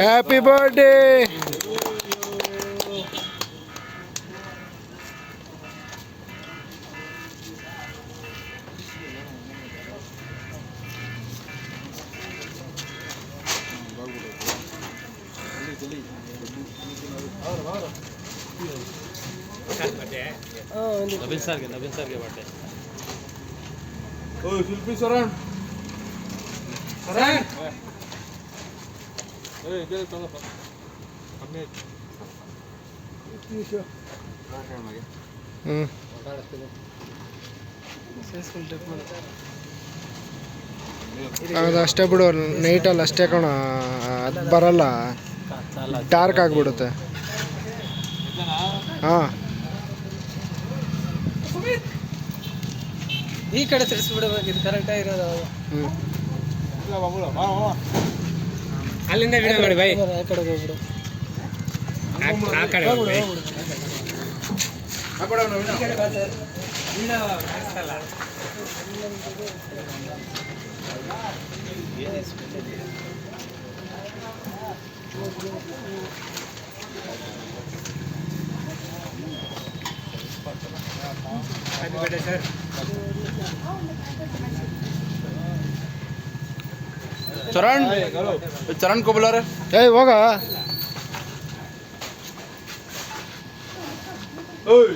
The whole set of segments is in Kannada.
Happy birthday. नवीन सर के बर्थडे. ओए शिल्पी शरण ए चल चलो हमने ಅದಷ್ಟೇ ಬಿಡು, ನೈಟಲ್ಲಿ ಅಷ್ಟೇ ಕಣ, ಅದು ಬರಲ್ಲ, ಡಾರ್ಕ್ ಆಗಿಬಿಡುತ್ತೆ. ಹಾಂ, ಈ ಕಡೆ ತಿರ್ಸ್ಬಿಡಬೇಕಿತ್ತು, ಕರೆಕ್ಟಾಗಿ ಇರೋದು. ಅಲ್ಲಿಂದ ವಿಡಿಯೋ ಮಾಡಿ ಬೈ. ಆ ಕಡೆ ಹೋಗ್ಬಿಡು. ಆ ಕಡೆ ಹೋಗ್ಬಿಡು. Happy birthday, sir. चरण चरण को बुला रहे. ಏಯ್ ಹೋಗ. ओए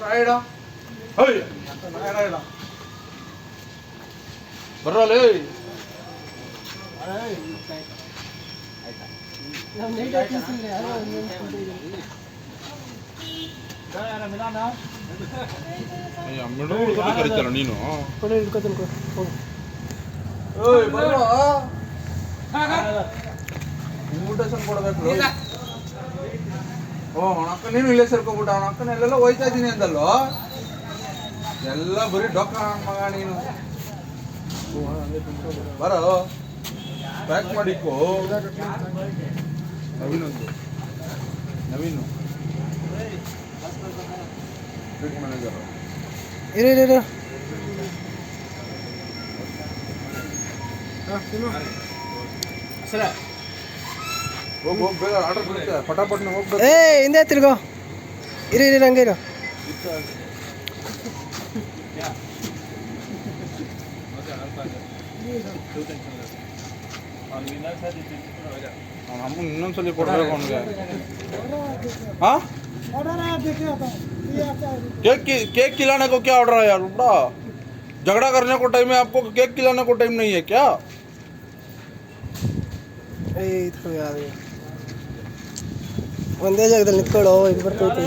राइडा ओए राइडा बर्राले ನಾವು ನೈಟ್ ಹಾಕಿಸಿದ್ರೆ ಯಾರೋ ನೆನ್ಸ್ಕೊಂಡಿದ್ದೀವಿ. ಅಮ್ಮಡು ಕರೀತಾರ ನೀನು. ಕೊಡು, ಹಿಡ್ಕೊತೀನಿ ಕೊಡು. ಹೋಗು. ಓಯ್ ಬರ್ರೋ, ಇನ್ವಿಟೇಷನ್ ಕೊಡಬೇಕು. ಓ ಅವನ ಅಕ್ಕ ನೀನು ಇಲ್ಲೇ ಸೇರ್ಕೊಂಡ್ಬಿಟ್ಟ. ಅವನ ಅಕ್ಕನ ಎಲ್ಲೆಲ್ಲ ಹೋಯ್ತಾ ಇದ್ದೀನಿ ಅಂದಲ್ಲೋ. ಎಲ್ಲ ಬರೀ ಡೊಕ್ಕ ಮಗ ನೀನು. ಬರೋ ಪ್ಯಾಕ್ ಮಾಡಿಕೋ. Naveen street manager. ಇರು ಇರು ಇರು. ಹೋಗಿ ಹೋಗಿ ಬೇಗ ಆರ್ಡರ್ ಬರುತ್ತೆ. ಪಟಾಪಟ್ನ ಹೋಗ್ಬೇಕು. ಹಿಂದೆ ತಿರ್ಗೋ. ಇರು ಇರು ಹಂಗೆ ಇರು. ಅಮ್ಮ ಇನ್ನೊಂದ್ಸಲಿ ಕೊಡ್ಬೇಕು ಅವನಿಗೆ. हाँ केक खिलाने को क्या ऑर्डर है यार? उड़ा झगड़ा करने को टाइम है आपको, केक खिलाने को टाइम नहीं है क्या? ಒಂದೇ ಜಾಗದಲ್ಲಿ ನಿಂತ್ಕೊಳ್ಳೋ, ಇದು ಬರ್ತೈತೆ.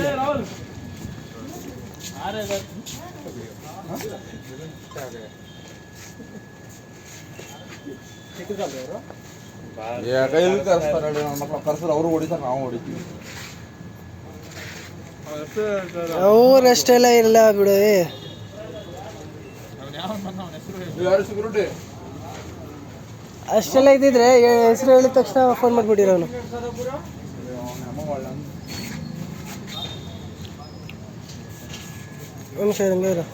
ಕೈಯಲ್ಲಿ ಕರೆಸ್ತಾರೆ ನನ್ನ ಮಕ್ಕಳು. ಕರೆಸಿದ್ರೆ ಅವರು ಹೊಡಿತಾರೆ, ನಾವು ಹೊಡಿತೀವಿ. ಅವರಷ್ಟೆಲ್ಲ ಇಲ್ಲ ಬಿಡು. ಯಾರು ಸೆಕ್ಯೂರಿಟಿ? ಅಷ್ಟೆಲ್ಲ ಇದ್ದಿದ್ರೆ ಹೆಸರು ಹೇಳಿದ ತಕ್ಷಣ ಫೋನ್ ಮಾಡಿಬಿಟ್ಟಿರೋನು. ಒಂದು ನಿಮಿಷ ಹಂಗೆ ಇರು.